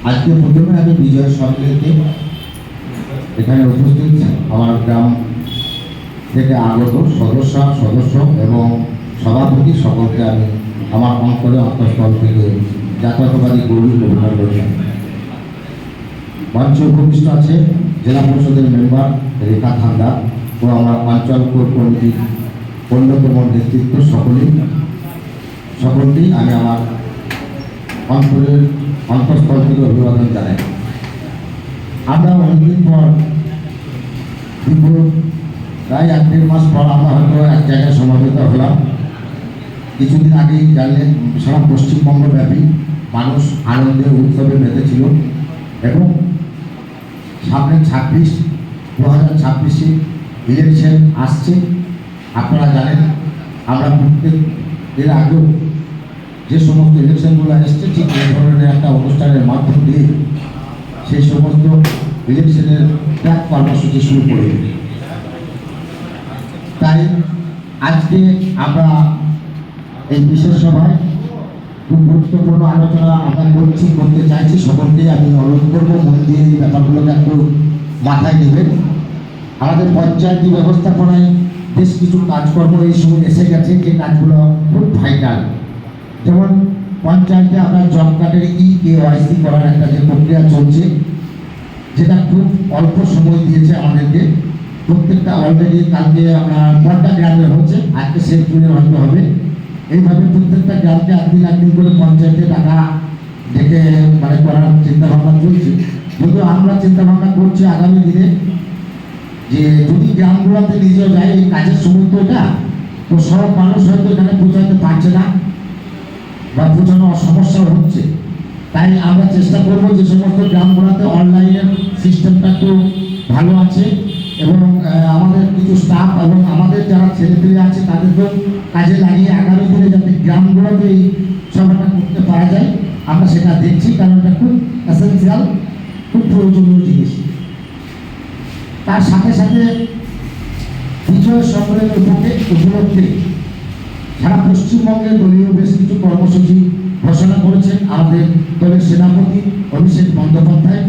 আজকে প্রথমে আমি বিজয় সরকারকে এখানে উপস্থিত আমার গ্রাম থেকে আগত সদস্য এবং সভাপতি সকলকে আমি আমার অন্তঃস্থল থেকে জাতীয়তাবাদী গৌরী অভিনন্দন জানাই। মঞ্চে উপবিষ্ট আছে জেলা পরিষদের মেম্বার রেখা থান্দা ও আমার অঞ্চল কোর কমিটির অন্যতম নেতৃত্ব সকলকেই আমি আমার অন্তঃস্থল থেকে অভিবাদন জানাই। আমরা অনেকদিন পর প্রায় 1-1.5 মাস পর আমরা হয়তো এক জায়গায় সমবেত হলাম। কিছুদিন আগেই জানলেন সারা পশ্চিমবঙ্গব্যাপী মানুষ আনন্দে উৎসবে মেতেছিল এবং সামনে 2026 ইলেকশন আসছে। আপনারা জানেন আমরা এর আগেও যে সমস্ত ইলেকশনগুলো এসছে ঠিক এই ধরনের একটা অনুষ্ঠানের মাধ্যম দিয়ে সেই সমস্ত ইলেকশনের ত্যাগ কর্মসূচি শুরু করে। তাই আজকে আমরা এই বিশেষ সভায় খুব গুরুত্বপূর্ণ আলোচনা আমরা করতে চাইছি। সকলকে আমি অনুরোধ করবো মন দিয়ে এই ব্যাপারগুলোকে একটু মাথায় নেবেন। আমাদের পঞ্চায়েতি ব্যবস্থাপনায় বেশ কিছু কাজকর্ম এই সময় এসে গেছে, যে কাজগুলো খুব ভাইটাল। যেমন পঞ্চায়েতে আমরা জব কার্ডের EKYC করার একটা যে প্রক্রিয়া চলছে, যেটা খুব অল্প সময় দিয়েছে আমাদেরকে। প্রত্যেকটা অলরেডি কালকে আমরা 9টা গ্রামে হচ্ছে, আজকে শেরপুরে হয়তো হবে। এইভাবে প্রত্যেকটা গ্রামকে একদিন করে পঞ্চায়েতে টাকা ডেকে করার চিন্তাভাবনা চলছে। যদিও আমরা চিন্তাভাবনা করছি আগামী দিনে যে যদি গ্রামগুলোতে নিজেও যায়, এই কাজের সময় তো এটা তো সব মানুষ হয়তো এখানে পৌঁছাতে পারছে না বা পৌঁছানোর সমস্যা হচ্ছে। তাই আমরা চেষ্টা করব যে সমস্ত গ্রামগুলোতে অনলাইনের সিস্টেমটা একটু ভালো আছে এবং আমাদের কিছু স্টাফ এবং আমাদের যারা ছেলেপেলে আছে তাদেরকেও কাজে লাগিয়ে আগামী দিনে যাতে গ্রামগুলোতে এই সভাটা করতে পারা যায় আমরা সেটা দেখছি, কারণ এটা খুব এসেন্সিয়াল, খুব প্রয়োজনীয় জিনিস। তার সাথে সাথে বিজয় সংগ্রামের উপলক্ষে সারা পশ্চিমবঙ্গে দলীয় বেশ কিছু কর্মসূচি ঘোষণা করেছেন আমাদের দলের সেনাপতি অভিষেক বন্দ্যোপাধ্যায়।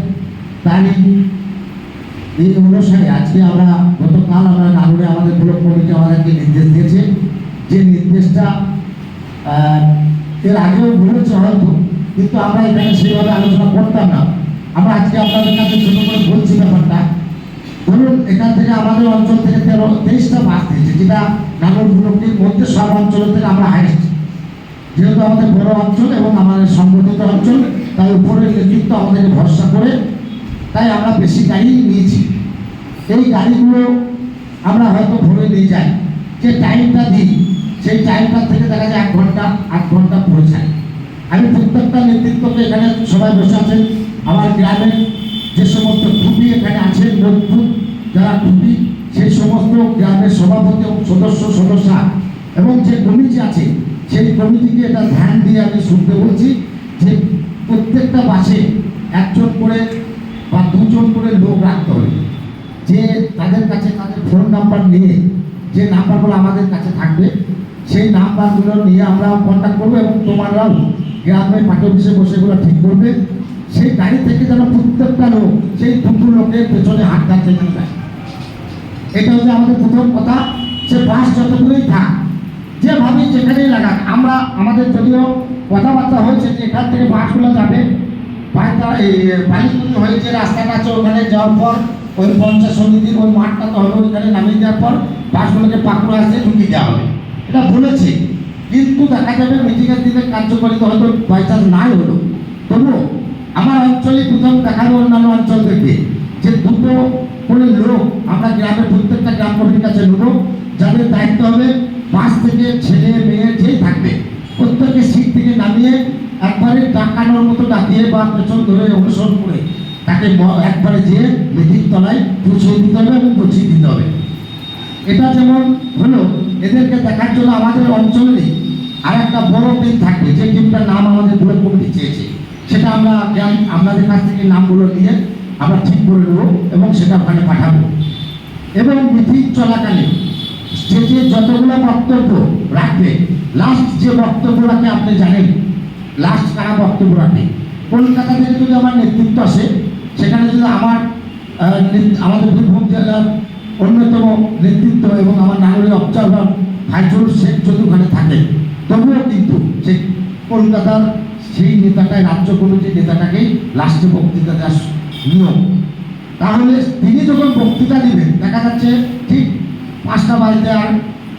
তারই এই অনুসারে আজকে আমরা গতকাল আমরা নানুরে আমাদের ব্লক কমিটি আমাদেরকে নির্দেশ দিয়েছে, যে নির্দেশটা এর আগেও বলেছে হয়তো, কিন্তু আমরা এখানে সেইভাবে আলোচনা করতাম না। আমরা আজকে আপনাদের কাছে ছোট করে বলছি ব্যাপারটা। ধরুন এখান থেকে আমাদের অঞ্চল থেকে 23টা বাস দিয়েছে, যেটা নানুর ব্লকের মধ্যে সব অঞ্চলের থেকে আমরা হাইস্ট। যেহেতু আমাদের বড় অঞ্চল এবং আমাদের সংগঠিত অঞ্চল, তাই উপরের নেতৃত্ব আমাদেরকে ভরসা করে তাই আমরা বেশি গাড়ি নিয়েছি। এই গাড়িগুলো আমরা হয়তো ভরে নিয়ে যাই, যে টাইমটা দিই সেই টাইমটা থেকে দেখা যায় 8 ঘন্টা পৌঁছায়। আমি প্রত্যেকটা নেতৃত্বকে এখানে সবাই বসে আছেন, আমার গ্রামের যে সমস্ত টুপি এখানে আছেন, মজবুত যারা টুপি, সেই সমস্ত গ্রামের সভাপতি এবং সদস্যা এবং যে কমিটি আছে সেই কমিটিকে এটা ধ্যান দিয়ে আমি শুনতে বলছি যে প্রত্যেকটা বাসে 1জন করে বা 2জন করে লোক রাখতে হবে, যে তাদের কাছে তাদের ফোন নাম্বার নিয়ে, যে নাম্বারগুলো আমাদের কাছে থাকবে সেই নাম্বারগুলো নিয়ে আমরা কন্ট্যাক্ট করবো এবং তোমারাও গ্রামের পার্টি অফিসে বসে এগুলো ঠিক করবে। সেই গাড়ি থেকে যেন প্রত্যেকটা লোক সেই 2 লোকের পেছনে হাত ধরতে যায়। এটা হচ্ছে আমাদের প্রথম কথা। সে বাস যতগুলোই থাক, যেভাবে যেখানেই লাগাক, আমরা আমাদের যদিও কথাবার্তা হয়েছে যে এখান থেকে বাসগুলো যাবে বালিগুলি হয়েছে, রাস্তাটা আছে, ওখানে যাওয়ার পর ওই পঞ্চায়েত সমিতির ওই মাঠটা তো হবে, ওইখানে নামিয়ে দেওয়ার পর বাসগুলোকে পাকুড়া আসে ঢুকিয়ে দেওয়া হবে, এটা বলেছে। কিন্তু দেখা যাবে মিটিংয়ের দিনে কার্যকরিত হয়তো বাইচান্স নাই হলো, তবুও আমার অঞ্চলে প্রথম দেখাবো অন্যান্য অঞ্চল থেকে যে 2টো করে লোক আমরা গ্রামের প্রত্যেকটা গ্রাম কমিটির কাছে নেব, যাদের দায়িত্ব হবে বাস থেকে ছেলে মেয়ে যেই থাকবে প্রত্যেককে সিট থেকে নামিয়ে একবারে ডাকানোর মতো ডাকিয়ে বা পেছন ধরে অনুসরণ করে তাকে একবারে যেয়ে মিটিং তলায় পৌঁছিয়ে দিতে হবে এবং পৌঁছিয়ে দিতে হবে। এটা যেমন হলো, এদেরকে দেখার জন্য আমাদের অঞ্চলেরই আর একটা বড় টিম থাকবে, যে টিমটার নাম আমাদের ব্লক কমিটি চেয়েছে। সেটা আমরা আপনাদের কাছ থেকে নামগুলো নিয়ে আমরা ঠিক করে নেব এবং সেটা ওখানে পাঠাবো। এবং মিটিং চলাকালীন স্টেজে যতগুলো বক্তব্য রাখবে, লাস্ট যে বক্তব্যটাকে আপনি জানেন লাস্ট কারা বক্তব্য রাখে। কলকাতা থেকে যদি আমার নেতৃত্ব আসে, সেখানে যদি আমাদের বীরভূম জেলার অন্যতম নেতৃত্ব এবং আমার নাগরিক অবজারভার ফাইজুল শেখ যদি ওখানে থাকে, তবুও কিন্তু সেই কলকাতার সেই নেতাটাই, রাজ্য কমিটির নেতাটাকেই লাস্টে বক্তৃতা দেওয়ার নিয়ম। তাহলে তিনি যখন বক্তৃতা দিবেন, দেখা যাচ্ছে ঠিক 5টা বাজতে আর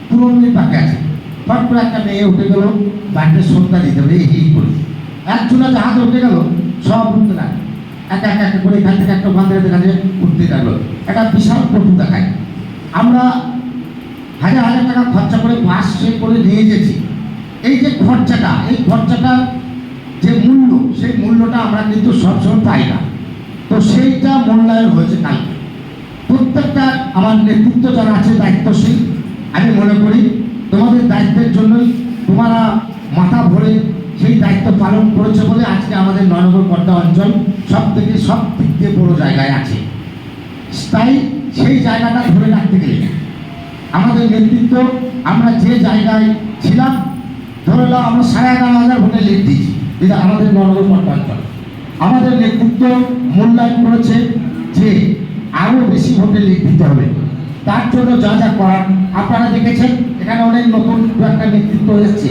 15 মিনিট বাকি আছে, ফট করে একটা মেয়ে উঠে গেল, বাড়িতে সন্ধ্যা দিতে হবে এই করে, একজনের জাহাজ উঠে গেল, সব উঠতে লাগে, একা একা করে এখান থেকে একটা ওখান থেকে দেখা যায় উঠতে লাগলো, একটা বিশাল পটু দেখায়। আমরা হাজার হাজার টাকা খরচা করে বাস সে করে নিয়ে গেছি। এই যে খরচাটা, এই খরচাটার যে মূল্য, সেই মূল্যটা আমরা কিন্তু সবসময় পাই না। তো সেইটা মূল্যায়ন হয়েছে কালকে। প্রত্যেকটা আমার নেতৃত্ব যারা আছে দায়িত্বশীল, আমি মনে করি তোমাদের দায়িত্বের জন্যই তোমরা মাথা ভরে সেই দায়িত্ব পালন করেছে বলে আজকে আমাদের নয়নগর পর্দা অঞ্চল সব দিক দিয়ে বড় জায়গায় আছে। তাই সেই জায়গাটা ধরে রাখতে গেলে আমাদের নেতৃত্ব, আমরা যে জায়গায় ছিলাম, ধরে নাও আমরা 11,500 ভোটে লিড দিয়েছি, এটা আমাদের নয়নগর পর্দা অঞ্চল। আমাদের নেতৃত্ব মূল্যায়ন করেছে যে আরও বেশি ভোটে লিড দিতে হবে। তার জন্য যা যা করার আপনারা দেখেছেন, এখানে অনেক নতুন একটা নেতৃত্ব এসেছে।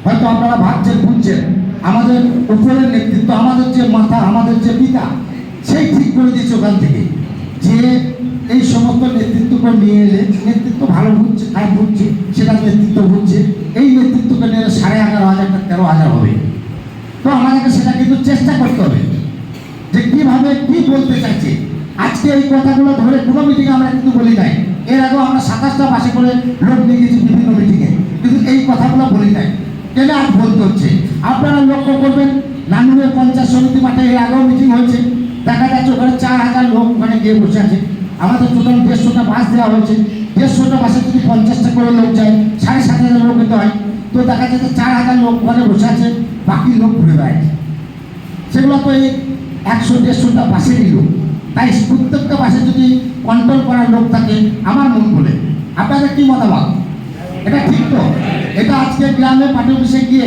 হয়তো আপনারা ভাবছেন, বুঝছেন, আমাদের উপরের নেতৃত্ব, আমাদের যে মাথা, আমাদের যে পিতা, সেই ঠিক করে দিয়েছে ওখান থেকে যে এই সমস্ত নেতৃত্বকে নিয়ে এলে নেতৃত্ব ভালো বুঝছে, খারাপ বুঝছে, সেটা নেতৃত্ব বুঝছে, এই নেতৃত্বকে নিয়ে 11,500 টা 13,000 হবে। তো আমাদেরকে সেটা কিন্তু চেষ্টা করতে হবে যে কিভাবে কি বলতে চাইছে। আজকে এই কথাগুলো ধরে কোনো মিটিংয়ে আমরা কিন্তু বলি নাই। এর আগেও আমরা 27টা বাসে করে লোক নিয়ে গেছি বিভিন্ন মিটিংয়ে, কিন্তু এই কথাগুলো বলি নাই। কেন আজ বলতে হচ্ছে? আপনারা লক্ষ্য করবেন, নানুরের পঞ্চায়েত সমিতি মাঠে এর আগেও মিটিং হয়েছে, দেখা যাচ্ছে ওখানে 4,000 লোক ওখানে গিয়ে বসে আছে। আমাদের টোটাল 150টা বাস দেওয়া হয়েছে, 150টা বাসে যদি 50টা করে লোক যায়, 7,500 লোক হতে হয়। তো দেখা যাচ্ছে 4,000 লোক ওখানে বসে আছে, বাকি লোক ঘুরে বেড়াচ্ছে। সেগুলো তো এই 100-150টা বাসেরই লোক। তাই প্রত্যেকটা বাসে যদি কন্ট্রোল করার লোক থাকে, আমার মন বলে আপনাদের কি মতামত? এটা ঠিক তো? এটা আজকে গ্রামে পার্টি অফিসে গিয়ে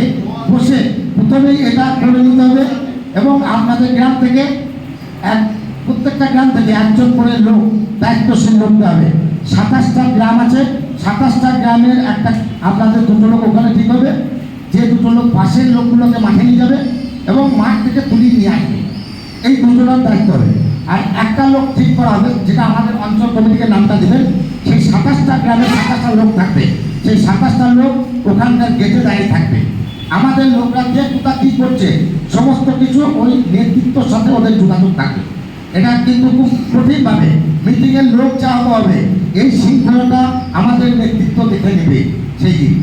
বসে প্রথমেই এটা করে নিতে হবে এবং আপনাদের গ্রাম থেকে প্রত্যেকটা গ্রাম থেকে একজন করে লোক, দায়িত্বশীল লোক দেওয়া হবে। 27টা গ্রাম আছে, 27টা গ্রামের একটা আপনাদের 2টো লোক ওখানে ঠিক হবে, যে 2টো লোক পাশের লোকগুলোকে মাঠে নিয়ে যাবে এবং মাঠ থেকে তুলিয়ে নিয়ে আসবে। এই 2জনের দায়িত্ব হবে। আর একটা লোক ঠিক করা হবে, যেটা আমাদের অঞ্চল কমিটিকে নামটা দেবেন। সেই 27টা গ্রামে 27টা লোক থাকবে, সেই 27টা লোক ওখানকার গেটে দাঁড়িয়ে থাকবে। আমাদের লোকরা যে কোথা কী করছে সমস্ত কিছু ওই নেতৃত্বর সাথে ওদের যোগাযোগ থাকবে। এটা কিন্তু খুব কঠিনভাবে মিটিংয়ের লোক চাওয়াতে হবে। এই শৃঙ্খলাটা আমাদের নেতৃত্ব দেখে নেবে। সেই দিন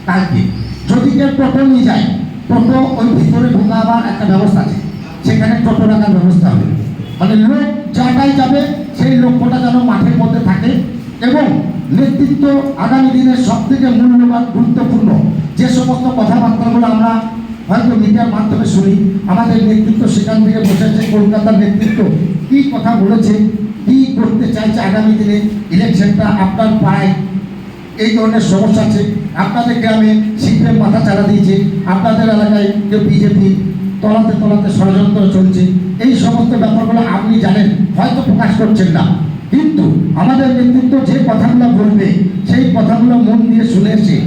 কালকে যদি কেউ টোটো নিয়ে যায়, টোটো ওই ভিতরে ঢোকাবার একটা ব্যবস্থা আছে, সেখানে টোটো রাখার ব্যবস্থা হবে। মানে লোক যাটাই যাবে সেই লক্ষ্যটা যেন মাঠের মধ্যে থাকে। এবং নেতৃত্ব আগামী দিনের সব থেকে মূল্যবান, গুরুত্বপূর্ণ যে সমস্ত কথাবার্তাগুলো আমরা হয়তো মিডিয়ার মাধ্যমে শুনি, আমাদের নেতৃত্ব সেখান থেকে বসেছে, কলকাতার নেতৃত্ব কী কথা বলেছে, কী করতে চাইছে আগামী দিনে ইলেকশনটা আপনার পাড়ায় এই ধরনের সমস্যা আছে, আপনাদের গ্রামে সিপিএম মাথা চালা দিয়েছে, আপনাদের এলাকায় কেউ বিজেপি তলাতে তলাতে ষড়যন্ত্র চলছে। এই সমস্ত ব্যাপারগুলো আপনি জানেন, হয়তো প্রকাশ করছেন না, কিন্তু আমাদের নেতৃত্ব যে কথাগুলো বলবে সেই কথাগুলো মন দিয়ে শুনে এসে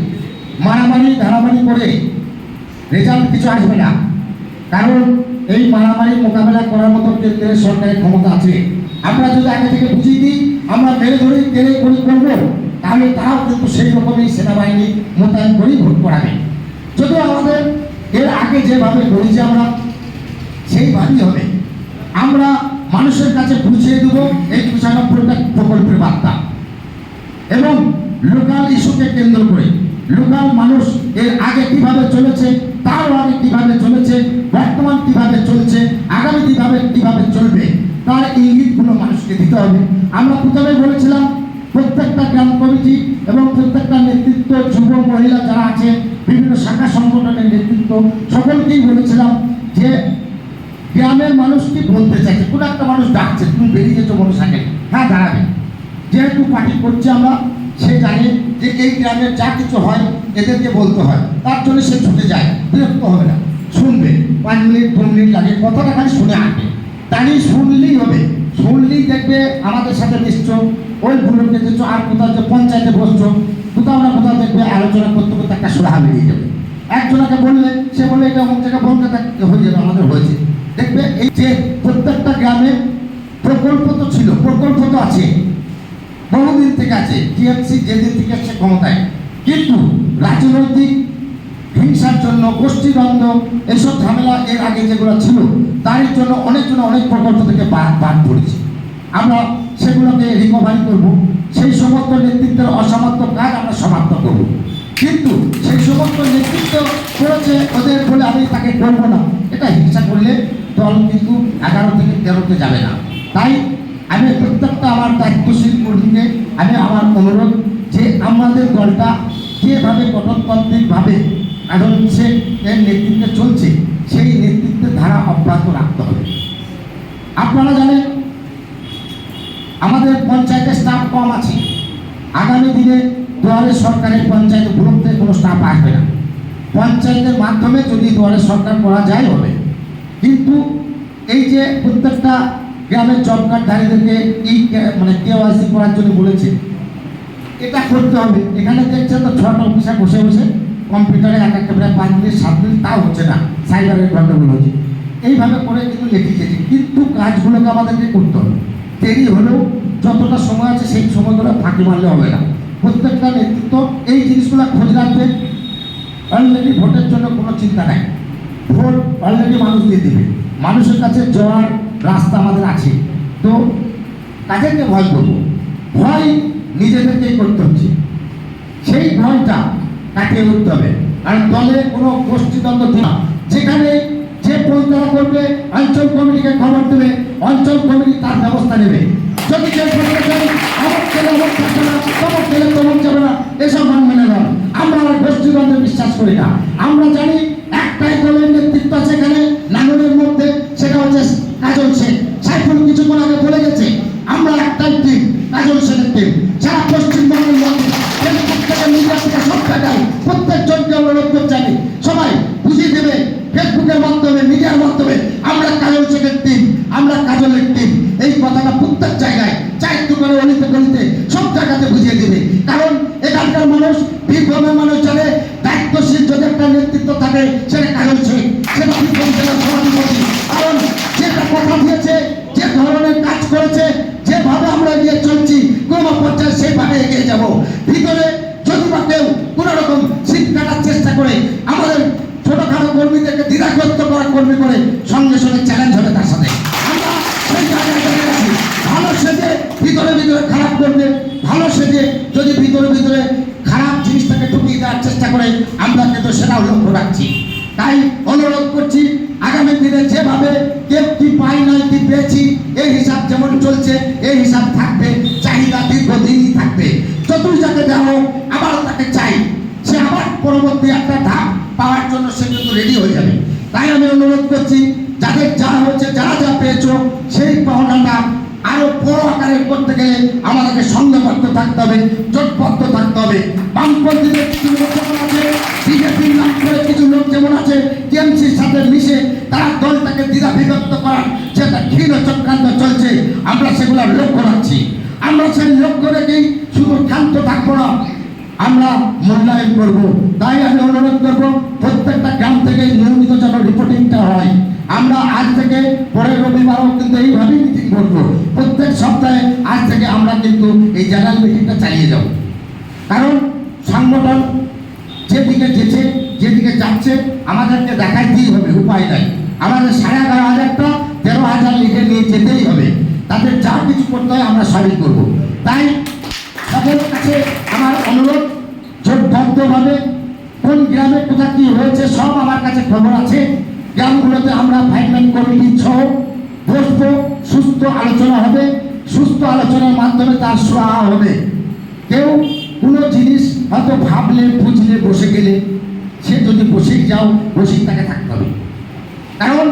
মারামারি ধারামারি করে রেজাল্ট কিছু আসবে না। কারণ এই মারামারি মোকাবেলা করার মতো কেন্দ্রের সরকারের ক্ষমতা আছে। আমরা যদি আগে থেকে বুঝিয়ে দিই, আমরা মেরে ধরে কেড়ে করে করবো, তাহলে তারাও কিন্তু সেই রকমই সেনাবাহিনী মোতায়েন করেই ভোট করাবে। যদিও আমাদের এর আগে যেভাবে করেছি আমরা সেইভাবেই হবে। আমরা মানুষের কাছে পৌঁছে দেব এই 95টা প্রকল্পের বার্তা এবং লোকাল ইস্যুকে কেন্দ্র করে লোকাল মানুষ এর আগে কিভাবে চলেছে, তারও আগে কিভাবে চলেছে, বর্তমান কিভাবে চলছে, আগামী কিভাবে চলবে, তার ইঙ্গিতগুলো মানুষকে দিতে হবে। আমরা প্রথমে বলেছিলাম প্রত্যেকটা গ্রাম কমিটি এবং প্রত্যেকটা নেতৃত্ব, যুব মহিলা যারা আছে, বিভিন্ন শাখা সংগঠনের নেতৃত্ব, সকলকেই বলেছিলাম যে গ্রামের মানুষ কি বলতে চাইছে। কোনো একটা মানুষ ডাকছে, তুমি বেরিয়ে যেছো মোটরসাইকেল, হ্যাঁ দাঁড়াবে। যেহেতু পার্টি করছি আমরা, সে জানে যে এই গ্রামের যা কিছু হয় এদেরকে বলতে হয়, তার জন্য সে ছুটে যায়, বিরক্ত হবে না। শুনবে, 5 মিনিট 2 মিনিট লাগে, কথাটা খালি শুনে আসবে, তাই শুনলেই হবে। শুনলেই দেখবে আমাদের সাথে মিশছো, ওই গ্রুপে দিচ্ছ, আর কোথাও যে পঞ্চায়েতে বসছো, কোথাও না কোথাও দেখবে আলোচনা করতে করতে একটা সুরাহা বেরিয়ে যাবে। একজনকে বললে সে বলে এটা অমুক জায়গায় বলতে হয়ে যাবে, আমাদের হয়েছে। দেখবে এই যে প্রত্যেকটা গ্রামে প্রকল্প তো ছিল, প্রকল্প তো আছে, বহুদিন থেকে আছে, টিএমসি যেদিন থেকে সে ক্ষমতায়, কিন্তু রাজনৈতিক হিংসার জন্য, গোষ্ঠীদ্বন্দ্ব, এসব ঝামেলা এর আগে যেগুলো ছিল তার জন্য অনেকজন অনেক প্রকল্প থেকে বাদ পড়েছে। আমরা সেগুলোকে রিকভারি করব, সেই সমস্ত নেতৃত্বের অসমাপ্ত কাজ আমরা সমাপ্ত করব। কিন্তু সেই সমস্ত নেতৃত্ব করেছে ওদের বলে আমি তাকে করবো না, এটা হিংসা করলে দল কিন্তু 11 থেকে 13-তে যাবে না। তাই আমি প্রত্যেকটা আমার দায়িত্বশীল কর্মীকে আমি আমার অনুরোধ যে আমাদের দলটা যেভাবে গঠনতান্ত্রিকভাবে কারণ সে এর নেতৃত্বে চলছে, সেই নেতৃত্বের ধারা অব্যাহত রাখতে হবে। আপনারা জানেন আমাদের পঞ্চায়েতের স্টাফ কম আছে, আগামী দিনে দুয়ারে সরকারের পঞ্চায়েত ব্লক থেকে কোনো স্টাফ আসবে না, পঞ্চায়েতের মাধ্যমে যদি দুয়ারে সরকার করা যায় হবে। কিন্তু এই যে প্রত্যেকটা গ্রামের জব কার্ডধারীদেরকে মানে কেওয়াইসি করার জন্য বলেছে, এটা করতে হবে। এখানে দেখছেন তো 6টা অফিসার বসে বসে কম্পিউটারে এক একটা প্রায় 5 মিনিট 7 মিনিট, তাও হচ্ছে না, সাইবারের গন্ডগোল হচ্ছে। এইভাবে করে কিন্তু লিখেছি, কিন্তু কাজগুলোকে আমাদেরকে করতে হবে। দেরি হলেও যতটা সময় আছে সেই সময়গুলো ফাঁকি মারলে হবে না। প্রত্যেকটা নেতৃত্ব এই জিনিসগুলো খোঁজ রাখবে। অলরেডি ভোটের জন্য কোনো চিন্তা নাই, ভোট অলরেডি মানুষ দিয়ে দেবে, মানুষের কাছে যাওয়ার রাস্তা আমাদের আছে। তো তাদেরকে ভয় করবো, ভয় নিজেদেরকেই করতে হচ্ছে, সেই ভয়টা কাটিয়ে উঠতে হবে। কারণ দলে কোনো গোষ্ঠীদ্বন্দ্ব না, যেখানে যে পরিচালনা করবে অঞ্চল কমিটিকে খবর দেবে, অঞ্চল কমিটি তার ব্যবস্থা নেবে। যদি কেউ করতে চাই আমার ছেলে অমুক থাকবে না, তমক ছেলে তমক যাবে না, এসব মেনে নেন। আমরা আর গোষ্ঠীদ্বন্দ্বে বিশ্বাস করি না। আমরা জানি একটাই দলের নেতৃত্ব আছে এখানে নাঙ্গলের মধ্যে, সেটা হচ্ছে কাজল শেখ। সাইফুল কিছুক্ষণ আগে বলে গেছে আমরা একটাই টিম, কাজল শেখের টিম। সারা পশ্চিমবঙ্গের মধ্যে মিডিয়া থেকে সব জায়গায় প্রত্যেকজনকে অনুরোধ করতে চাই, সবাই বুঝিয়ে দেবে ফেসবুকের মাধ্যমে, মিডিয়ার মাধ্যমে আমরা কাজল শেখের টিম, আমরা কাজলের টিম। এই কথাটা প্রত্যেক জায়গায়, চায়ের দোকানে, অলিতে গলিতে, সব জায়গাতে বুঝিয়ে দেবে। কারণ এখানকার মানুষ, বীরভূমের মানুষ জানে দায়িত্বশীল যদি একটা নেতৃত্ব থাকে সেটা কাজল শেখ, সেটা বীরভূম জেলার সভাধিপতি। কারণ যেটা কথা দিয়েছে, যে ধরনের কাজ করেছে, যেভাবে আমরা এগিয়ে চলছি কোন পর্যায়ে সেইভাবে এগিয়ে যাব। ভিতরে যদি বা কেউ কোনো রকম সিট কাটার চেষ্টা করে, আমাদের ছোটখাটো কর্মীদেরকে দ্বিধাগ্রস্ত করা কর্মী করে সঙ্গে সঙ্গে চ্যালেঞ্জ হবে তার সাথে। আমরা সেই জায়গায় চলে গেছি, ভালো সেজে ভিতরে ভিতরে খারাপ করবে, ভালো সেজে যদি ভিতরে ভিতরে খারাপ জিনিসটাকে ঢুকিয়ে দেওয়ার চেষ্টা করে, আমরা কিন্তু সেটাও লক্ষ্য রাখছি। তাই অনুরোধ করছি আগামী দিনে যেভাবে কেউ কি পাই নাই কি পেয়েছি, এই হিসাব যেমন চলছে এই হিসাব থাকবে, চাহিদা দীর্ঘদিনই থাকবে। যতই যাকে দেওয়া হোক আবার তাকে চাই, সে আবার পরবর্তী একটা ধাপ পাওয়ার জন্য সে কিন্তু রেডি হয়ে যাবে। তাই আমি অনুরোধ করছি যাদের যা হচ্ছে, যারা যা পেয়েছো, সেই পাওনাটা আরো বড় আকারে করতে গেলে আমাদেরকে সংঘবদ্ধ থাকতে হবে, জোটবদ্ধ থাকতে হবে। বামপন্থীদের কিছু লোক যেমন আছে, বিজেপির নাম করে কিছু লোক যেমন আছে, টিএমসির সাথে মিশে তারা দলটাকে দ্বিধা বিভক্ত করার যেটা ক্ষীণ চক্রান্ত চলছে, আমরা সেগুলো লক্ষ্য রাখছি। আমরা সেই লক্ষ্য রেখেই শুধু ক্ষান্ত থাকবো না, আমরা মূল্যায়ন করব। তাই আমি অনুরোধ করবো প্রত্যেকটা গ্রাম থেকে নিয়মিত যেন রিপোর্টিংটা হয়। আমরা আজ থেকে পরের রবিবারও কিন্তু এইভাবেই মিটিং করবো, প্রত্যেক সপ্তাহে আজ থেকে আমরা কিন্তু এই জেনারেল মিটিংটা চালিয়ে যাব। কারণ সংগঠন যেদিকে যেছে, যেদিকে যাচ্ছে আমাদেরকে দেখাইতেই হবে, উপায় নাই। আমাদের 11,500টা 13,000 লিখে নিয়ে যেতেই হবে, তাদের যা কিছু করতে হয় আমরা সবই করবো। তাই সকলের কাছে আমার অনুরোধ, জোটবদ্ধভাবে কোন গ্রামে কোথা কি হয়েছে সব আমার কাছে খবর আছে। গ্রামগুলোতে আমরা ফাইনাল কমিটি সহ বসবো, সুস্থ আলোচনা হবে, সুস্থ আলোচনার মাধ্যমে তার সুরাহা হবে। কেউ কোনো জিনিস হয়তো ভাবলে বুঝলে বসে গেলে, সে যদি বসেই যাও বসেই তাকে থাকতে হবে। কারণ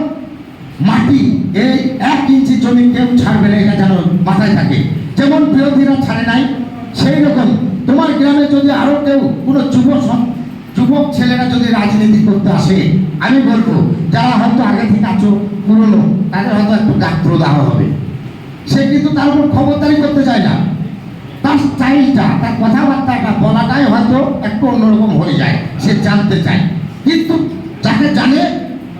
মাটি এই 1 ইঞ্চি জমি কেউ ছাড়বে না, এটা যেন মাথায় থাকে। যেমন বিরোধীরা ছাড়ে নাই, সেই রকম তোমার গ্রামে যদি আরো কেউ কোনো যুবক ছেলেরা যদি রাজনীতি করতে আসে, আমি বলবো যারা হয়তো আগে থেকে আছো পুরনো, তাদের হয়তো একটু গাত্র দেওয়া হবে। সে কিন্তু তার উপর খবরদারি করতে চায় না, তার স্টাইলটা, তার কথাবার্তাটা বলাটাই হয়তো একটু অন্যরকম হয়ে যায়, সে জানতে চায়। কিন্তু যাকে জানে,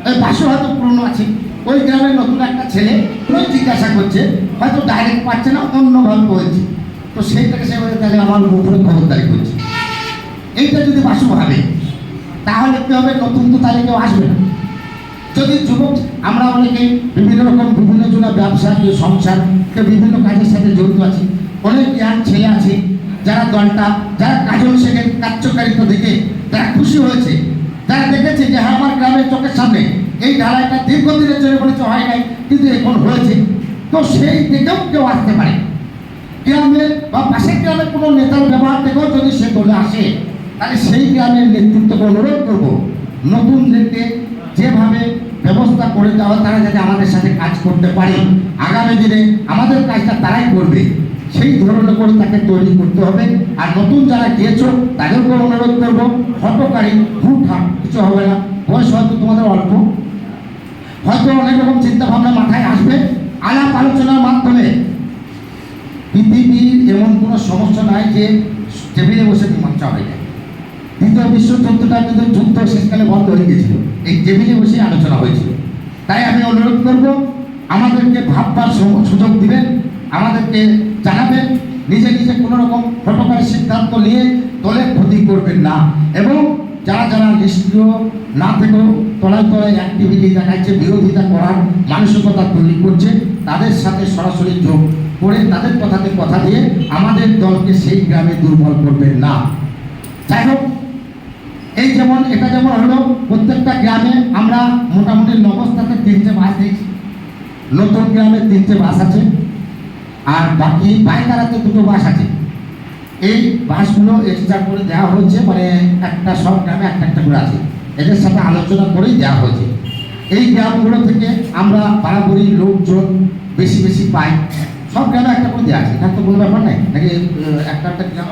ওই পাশে হয়তো পুরনো আছে, ওই গ্রামের নতুন একটা ছেলে ওই জিজ্ঞাসা করছে, হয়তো ডাইরেক্ট পাচ্ছে না, অন্যভাবে বলছে, তো সেইটাকে সে বলে তাহলে আমার উপরে খবরদারি করছে। এইটা যদি বাসু ভাবে, তাহলে কি হবে? নতুন তো তাহলে কেউ আসবে না। যদি যুবক, আমরা অনেকেই বিভিন্ন রকম বিভিন্ন জনের ব্যবসা, কেউ সংসার, কেউ বিভিন্ন কাজের সাথে জড়িত আছে, অনেক ইয়াং ছেলে আছে যারা দলটা, যারা কাজল শেখের কার্যকারিতা দেখে তারা খুশি হয়েছে, তারা দেখেছে যে হ্যাঁ আমার গ্রামের চোখের সামনে এই ঢালাইটা দীর্ঘদিনের জন্য বলেছে হয় নাই, কিন্তু এখন হয়েছে, তো সেই দিকেও কেউ আসতে পারে। গ্রামের বা পাশের গ্রামের কোনো নেতার ব্যবহার থেকেও যদি সে দলে আসে, তাহলে সেই গ্রামের নেতৃত্বকে অনুরোধ করবো নতুনদেরকে যেভাবে ব্যবস্থা করে দেওয়া, তারা যাতে আমাদের সাথে কাজ করতে পারে, আগামী দিনে আমাদের কাজটা তারাই করবে, সেই ধরনের করে তাকে তৈরি করতে হবে। আর নতুন যারা গিয়েছ তাদেরকে অনুরোধ করবো, হটকারী হুটহাট কিছু হবে না। বয়স হয়তো তোমাদের অল্প, হয়তো অনেক রকম চিন্তা ভাবনা মাথায় আসবে, আলাপ আলোচনার মাধ্যমে পৃথিবীর এমন কোনো সমস্যা নাই যে টেবিলে বসে মীমাংসা হয়ে যায়। দ্বিতীয় বিশ্বযুদ্ধটা কিন্তু যুদ্ধ শেষকালে বন্ধ হয়ে গেছিল, এই টেবিলে বসে আলোচনা হয়েছিল। তাই আমি অনুরোধ করব, আমাদেরকে ভাববার সুযোগ দিবেন, আমাদেরকে জানাবেন, নিজে নিজে কোনো রকম হটকারী সিদ্ধান্ত নিয়ে দলের ক্ষতি করবেন না। এবং যারা যারা নিষ্ক্রিয় না থেকেও তলায় তলায় অ্যাক্টিভিটি দেখাচ্ছে, বিরোধিতা করার মানসিকতা তৈরি করছে, তাদের সাথে সরাসরি যোগ করে তাদের কথাতে কথা দিয়ে আমাদের দলকে সেই গ্রামে দুর্বল করবেন না। যাই হোক, এই যেমন এটা যেমন হলো, প্রত্যেকটা গ্রামে আমরা মোটামুটি নবস্থাতে 3টে বাস দিয়েছি, নতুন গ্রামে 3টে বাস আছে, আর বাকি পাইকারাতে 2টো বাস আছে। এই বাসগুলো এক্সট্রা করে দেওয়া হয়েছে, মানে একটা সব গ্রামে একটা একটা করে আছে, এদের সাথে আলোচনা করেই দেওয়া হয়েছে। এই গ্রামগুলো থেকে আমরা বরাবরই লোকজন বেশি বেশি পাই, সব গ্রামে একটা করে দেওয়া আছে, এটা তো কোনো ব্যাপার নাই নাকি, একটা একটা গ্রাম